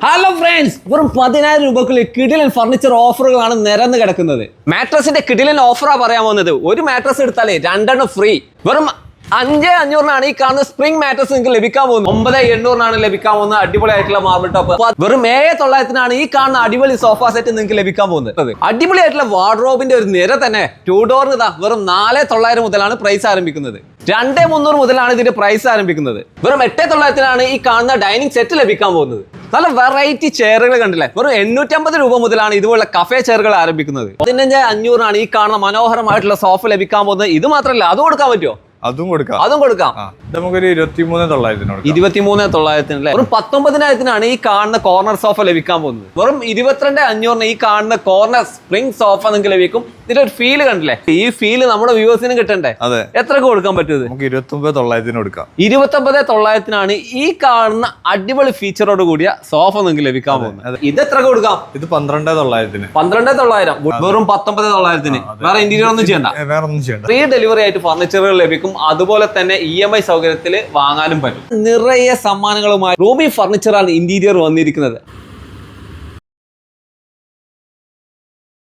Hello friends, വെറും 10,000 രൂപക്കുള്ളിൽ കിടിലൻ furniture ഓഫറുകളാണ് നിരന്ന് കിടക്കുന്നത്. മാട്രസിന്റെ കിടിലൻ ഓഫറാ പറയാൻ പോകുന്നത്. ഒരു മാട്രസ് എടുത്താലേ 2 ഫ്രീ. വെറും 5,500 ഈ കാണുന്ന സ്പ്രിംഗ് മാട്രസ് നിങ്ങൾക്ക് ലഭിക്കാൻ പോകുന്നത്. 9,800 ലഭിക്കാൻ പോകുന്ന അടിപൊളിയായിട്ടുള്ള മാർബിൾ ടോപ്പ്. വെറും 7,900 ഈ കാണുന്ന അടിപൊളി സോഫ സെറ്റ് നിങ്ങൾക്ക് ലഭിക്കാൻ പോകുന്നത്. അടിപൊളിയായിട്ടുള്ള വാർഡ്രോബിന്റെ ഒരു നിര തന്നെ 2 ഡോറിന് വെറും 4,900 മുതലാണ് പ്രൈസ് ആരംഭിക്കുന്നത്. 2,300 മുതലാണ് ഇതിന്റെ പ്രൈസ് ആരംഭിക്കുന്നത്. വെറും 8,900 ഈ കാണുന്ന ഡൈനിങ് സെറ്റ് ലഭിക്കാൻ പോകുന്നത്. നല്ല വെറൈറ്റി ചെയറുകൾ കണ്ടില്ലേ, വെറും 850 രൂപ മുതലാണ് ഇതുപോലുള്ള കഫേ ചെയറുകൾ ആരംഭിക്കുന്നത്. 15,500 ഈ കാണുന്ന മനോഹരമായിട്ടുള്ള സോഫ ലഭിക്കാൻ പോകുന്നത്. ഇത് മാത്രമല്ല, അത് കൊടുക്കാൻ പറ്റുമോ? അതും കൊടുക്കാം. നമുക്കൊരു 23,900 വെറും 19,000 ഈ കാണുന്ന കോർണർ സോഫ ലഭിക്കാൻ പോകുന്നത്. വെറും 22,500 ഈ കാണുന്ന കോർണർ സ്പ്രിംഗ് സോഫ നിങ്ങൾക്ക് ലഭിക്കും. ഇതിന്റെ ഒരു ഫീല് കണ്ടില്ലേ, ഈ ഫീല് നമ്മുടെ വ്യൂവേഴ്സിനും കിട്ടണ്ടേ? അതെ. എത്രക്ക് കൊടുക്കാൻ പറ്റുന്നത്? 29,900 കൊടുക്കാം. 29,900 ഈ കാണുന്ന അടിപൊളി ഫീച്ചറോട് കൂടിയ സോഫ നിങ്ങൾക്ക് ലഭിക്കാൻ പോകുന്നത്. ഇത് എത്ര കൊടുക്കാം? ഇത് 12,900. 12,900 വെറും 19,900. വേറെ ഇന്റീരിയർ ഒന്നും ചെയ്യണ്ട. ഫ്രീ ഡെലിവറി ആയിട്ട് ഫർണിച്ചറുകൾ ലഭിക്കും. അതുപോലെ തന്നെ EMI സൗകര്യത്തിൽ വാങ്ങാനും പറ്റും. നിറയെ സമ്മാനങ്ങളുമായി റൂബി ഫർണിച്ചറാണ് ഇന്റീരിയർ വന്നിരിക്കുന്നത്.